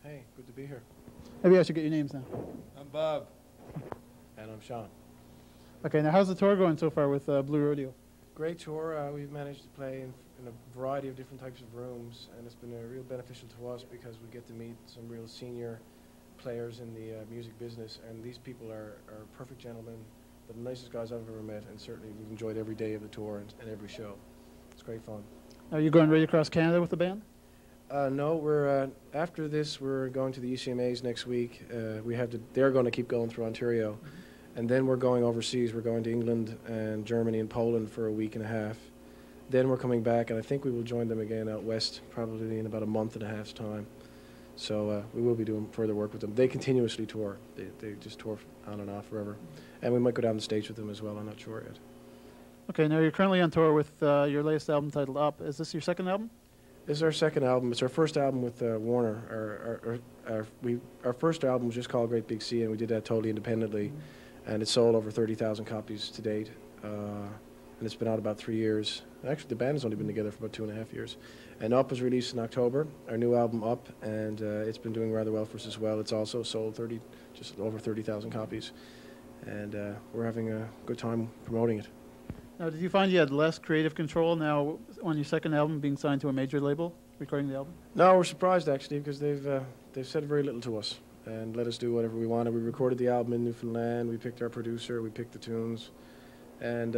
Hey, good to be here. Maybe I should get your names now. I'm Bob. And I'm Sean. Okay, now how's the tour going so far with Blue Rodeo? Great tour. We've managed to play in a variety of different types of rooms, and it's been real beneficial to us because we get to meet some real senior players in the music business, and these people are perfect gentlemen, the nicest guys I've ever met, and certainly we've enjoyed every day of the tour and every show. It's great fun. Are you going right across Canada with the band? No, we're after this. We're going to the ECMAs next week. They're going to keep going through Ontario, and then we're going overseas. We're going to England and Germany and Poland for a week and a half. Then we're coming back, and I think we will join them again out west, probably in about a month and a half's time. So we will be doing further work with them. They continuously tour. They just tour on and off forever, and we might go down the States with them as well. I'm not sure yet. Okay, now you're currently on tour with your latest album titled Up. Is this your second album? This is our second album. It's our first album with Warner. Our first album was just called Great Big Sea, and we did that totally independently. And it sold over 30,000 copies to date. And it's been out about 3 years. Actually, the band has only been together for about 2.5 years. And Up was released in October, our new album Up, and it's been doing rather well for us as well. It's also sold just over 30,000 copies. And we're having a good time promoting it. Now, did you find you had less creative control now on your second album being signed to a major label, recording the album? No, we're surprised actually because they've said very little to us and let us do whatever we wanted. We recorded the album in Newfoundland. We picked our producer. We picked the tunes. And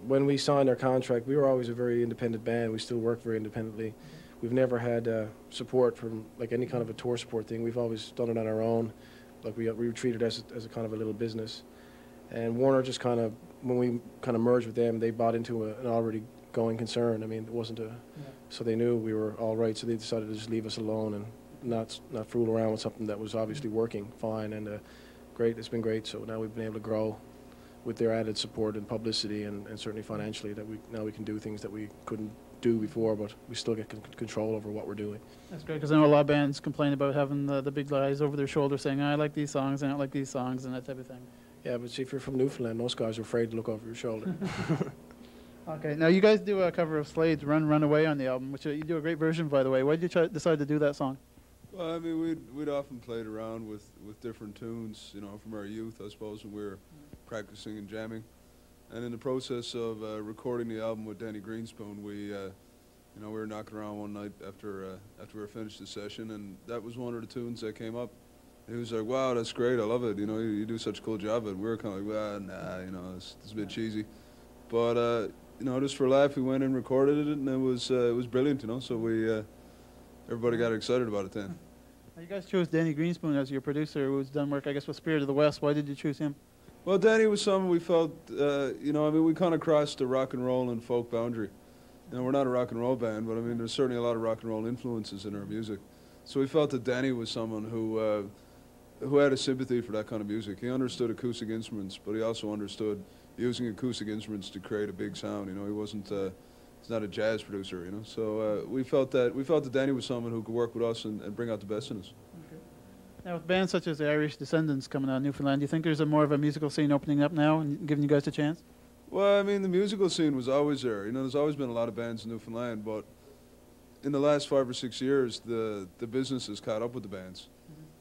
when we signed our contract, we were always a very independent band. We still work very independently. We've never had support from like any kind of a tour support thing. We've always done it on our own. Like we were treated as a kind of a little business. And Warner just kind of, when we kind of merged with them, they bought into an already going concern. I mean, it wasn't so they knew we were all right, so they decided to just leave us alone and not fool around with something that was obviously working fine. And great, it's been great. So now we've been able to grow with their added support and publicity and certainly financially that now we can do things that we couldn't do before, but we still get control over what we're doing. That's great, because I know a lot of bands complain about having the big guys over their shoulder saying, I like these songs, I don't like these songs, and that type of thing. Yeah, but see, if you're from Newfoundland, most guys are afraid to look over your shoulder. Okay, now you guys do a cover of Slade's Run Away on the album, which you do a great version, by the way. Why did you decide to do that song? Well, I mean, we'd often played around with different tunes, you know, from our youth, I suppose, when we were practicing and jamming. And in the process of recording the album with Danny Greenspoon, we were knocking around one night after we were finished the session, and that was one of the tunes that came up. He was like, wow, that's great, I love it, you know, you do such a cool job. And we were kind of like, well, nah, you know, it's a bit cheesy. But, you know, just for a laugh, we went and recorded it, and it was brilliant, you know, so everybody got excited about it then. Now you guys chose Danny Greenspoon as your producer, who's done work, I guess, with Spirit of the West. Why did you choose him? Well, Danny was someone we felt, you know, I mean, we kind of crossed the rock and roll and folk boundary. You know, we're not a rock and roll band, but I mean, there's certainly a lot of rock and roll influences in our music. So we felt that Danny was someone who had a sympathy for that kind of music. He understood acoustic instruments, but he also understood using acoustic instruments to create a big sound. You know, he wasn't, he's not a jazz producer. You know, so we felt that Danny was someone who could work with us and bring out the best in us. Okay. Now, with bands such as the Irish Descendants coming out of Newfoundland, do you think there's more of a musical scene opening up now and giving you guys a chance? Well, I mean, the musical scene was always there. You know, there's always been a lot of bands in Newfoundland, but in the last 5 or 6 years, the business has caught up with the bands.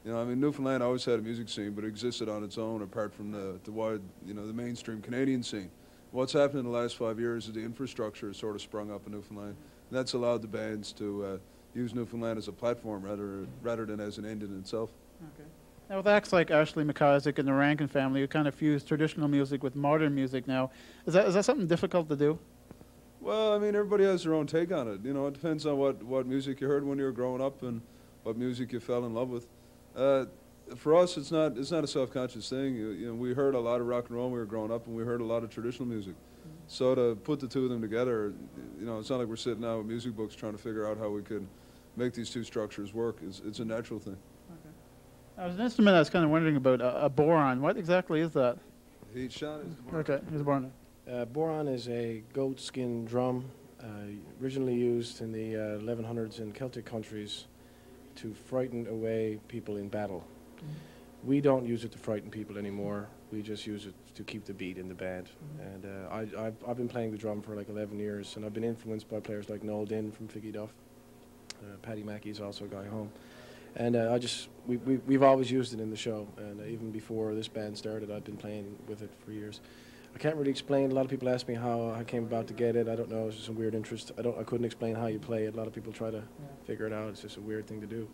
You know, I mean, Newfoundland always had a music scene, but it existed on its own apart from the wide, you know, the mainstream Canadian scene. What's happened in the last 5 years is the infrastructure has sort of sprung up in Newfoundland. And that's allowed the bands to use Newfoundland as a platform rather than as an end in itself. Okay. Now, with acts like Ashley McIsaac and the Rankin family, who kind of fuse traditional music with modern music now, is that something difficult to do? Well, I mean, everybody has their own take on it. You know, it depends on what music you heard when you were growing up and what music you fell in love with. For us, it's not a self-conscious thing. You know, we heard a lot of rock and roll when we were growing up, and we heard a lot of traditional music. So to put the two of them together, you know, it's not like we're sitting out with music books trying to figure out how we could make these two structures work. It's a natural thing. Okay. Now, there's an instrument I was kind of wondering about, a boron. What exactly is that? Heat shot is the boron. Okay, here's a boron. Boron is a goat skin drum, originally used in the 1100s in Celtic countries to frighten away people in battle. We don't use it to frighten people anymore. We just use it to keep the beat in the band. And I've been playing the drum for like 11 years, and I've been influenced by players like Noel Dinn from Figgy Duff. Paddy Mackey's also a guy home. And we've always used it in the show, and even before this band started, I'd been playing with it for years. I can't really explain. A lot of people ask me how I came about to get it. I don't know. It's just a weird interest. I couldn't explain how you play it. A lot of people try to figure it out. It's just a weird thing to do.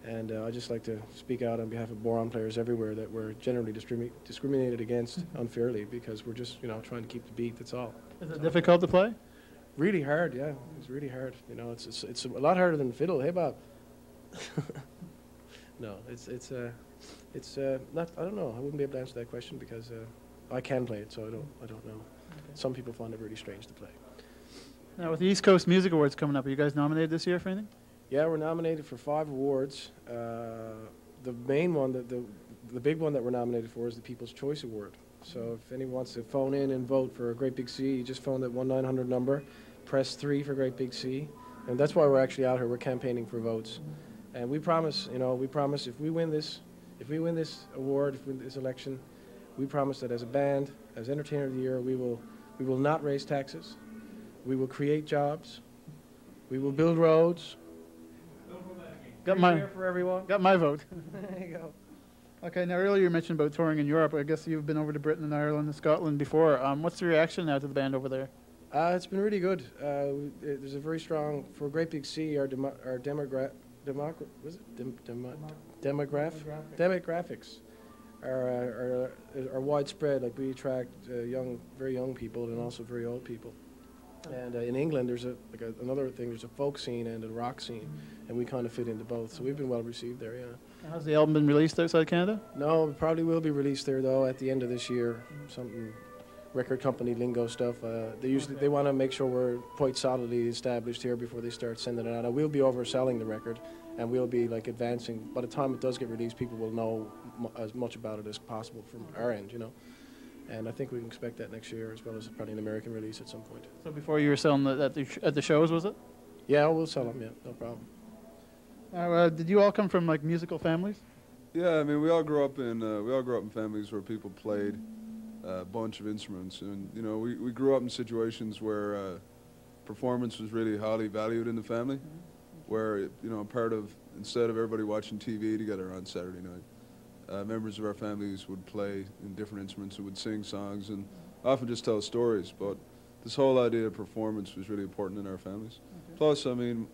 And I just like to speak out on behalf of boron players everywhere that we're generally discriminated against unfairly because we're just, trying to keep the beat. That's all. Is it difficult to play? Really hard, yeah. It's really hard. It's a lot harder than fiddle. Hey, Bob. No, it's not. I don't know. I wouldn't be able to answer that question because I can play it, so I don't know. Okay. Some people find it really strange to play. Now, with the East Coast Music Awards coming up, are you guys nominated this year for anything? Yeah, we're nominated for 5 awards. The main one, the big one that we're nominated for is the People's Choice Award. So if anyone wants to phone in and vote for a Great Big C, you just phone that 1-900 number, press 3 for Great Big C, and that's why we're actually out here. We're campaigning for votes, and we promise, if we win this award, if we win this election, we promise that as a band, as Entertainer of the Year, we will not raise taxes, we will create jobs, we will build roads. Got my for everyone. Got my vote. There you go. Okay, now earlier you mentioned about touring in Europe. I guess you've been over to Britain and Ireland and Scotland before. What's the reaction now to the band over there? It's been really good. There's a very strong, for Great Big C, our demographics are widespread. Like we attract very young people and also very old people. And in England, there's another thing. There's a folk scene and a rock scene, and we kind of fit into both. So we've been well received there. Yeah. Has the album been released outside Canada? No, it probably will be released there though at the end of this year. Something record company lingo stuff. They want to make sure we're quite solidly established here before they start sending it out. We'll be overselling the record, and we'll be advancing. By the time it does get released, people will know as much about it as possible from our end. And I think we can expect that next year, as well as probably an American release at some point. So before you were selling at the shows, was it? Yeah, we'll sell them. Yeah, no problem. Did you all come from musical families? Yeah, I mean, we all grew up in families where people played a bunch of instruments, and we grew up in situations where performance was really highly valued in the family, where instead of everybody watching TV together on Saturday night, members of our families would play in different instruments and would sing songs and often just tell stories. But this whole idea of performance was really important in our families. Okay. Plus, I mean,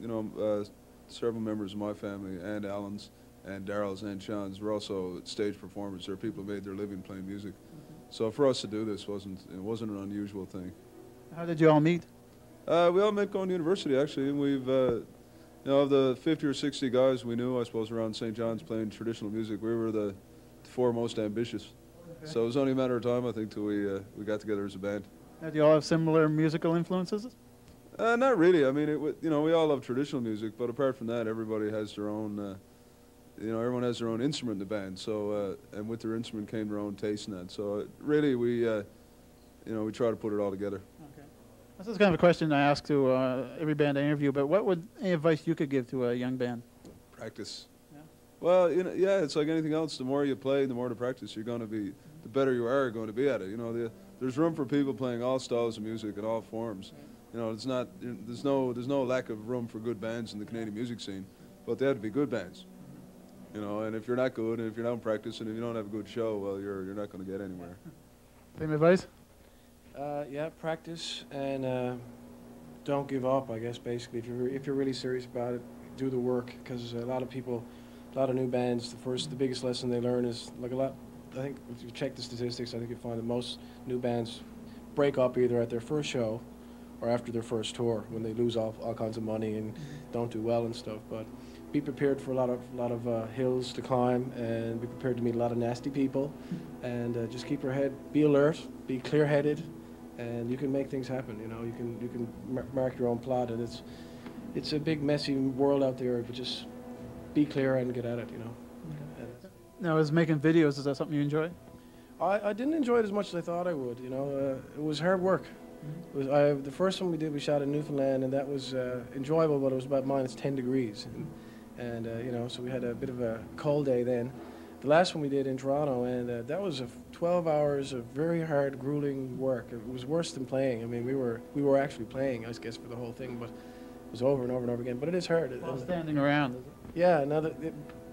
several members of my family and Alan's and Daryl's and Sean's were also stage performers. There are people who made their living playing music. Okay. So for us to do this wasn't an unusual thing. How did you all meet? We all met going to university actually, and we've of the 50 or 60 guys we knew, I suppose, around St. John's playing traditional music, we were the 4 most ambitious. Okay. So it was only a matter of time, I think, till we got together as a band. Now, do you all have similar musical influences? Not really. I mean, we all love traditional music, but apart from that, everybody has their own. Everyone has their own instrument in the band. So, and with their instrument came their own taste in that. So, really, we try to put it all together. Okay. This is kind of a question I ask to every band I interview. But what would any advice you could give to a young band? Practice. Yeah. Well, it's like anything else. The more you play, the more to practice, you're going to be. The better you are going to be at it. There's room for people playing all styles of music in all forms. There's no lack of room for good bands in the Canadian music scene, but they have to be good bands. And if you're not good, and if you're not in practice, and if you don't have a good show, well, you're not going to get anywhere. Same advice? Yeah, practice and don't give up. I guess basically, if you're really serious about it, do the work. Because a lot of new bands, the biggest lesson they learn is I think if you check the statistics, I think you'll find that most new bands break up either at their first show or after their first tour when they lose all kinds of money and don't do well and stuff. But be prepared for a lot of hills to climb, and be prepared to meet a lot of nasty people, and just keep your head, be alert, be clear-headed, and you can make things happen. You can mark your own plot, and it's a big messy world out there, but just be clear and get at it. Now, is making videos, is that something you enjoy? I didn't enjoy it as much as I thought I would. It was hard work. It was, the first one we did, we shot in Newfoundland, and that was enjoyable, but it was about -10 degrees. And so we had a bit of a cold day then. The last one we did in Toronto, and that was 12 hours of very hard, grueling work. It was worse than playing. I mean, we were actually playing, I guess, for the whole thing, but it was over and over and over again. But it is hard. All standing around, is it? Yeah, now that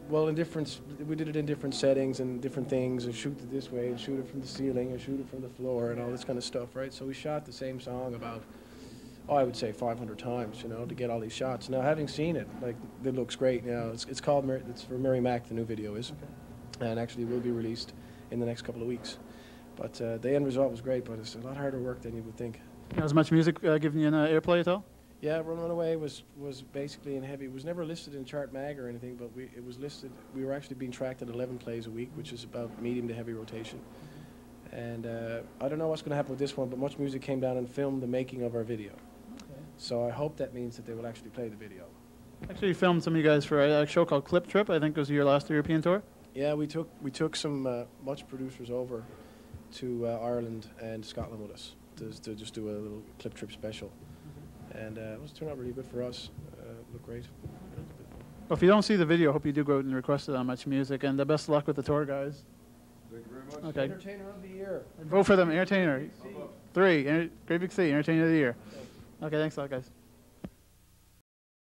well, we did it in different settings and different things, and shoot it this way, and shoot it from the ceiling, and shoot it from the floor, and all this kind of stuff, right? So we shot the same song about, I would say 500 times, you know, to get all these shots. Now, having seen it, like, it looks great. You know, it's called, it's for Mary Mac, the new video is, and actually will be released in the next couple of weeks. But the end result was great, but it's a lot harder work than you would think. Has much music giving you an airplay at all? Yeah, Run Run Away was basically in heavy. It was never listed in Chart Mag or anything, but it was listed. We were actually being tracked at 11 plays a week, which is about medium to heavy rotation. And I don't know what's going to happen with this one, but Much Music came down and filmed the making of our video. Okay. So I hope that means that they will actually play the video. Actually, you filmed some of you guys for a show called Clip Trip. I think it was your last European tour. Yeah, we took some Much producers over to Ireland and Scotland with us to just do a little Clip Trip special. And it was turned out really good for us. Looked great. Well, if you don't see the video, I hope you do go out and request it on Much Music. And best of luck with the tour, guys. Thank you very much. Okay. Entertainer of the Year. Vote for them. Entertainer. 3. Great Big C. Entertainer of the Year. Okay, thanks a lot, guys.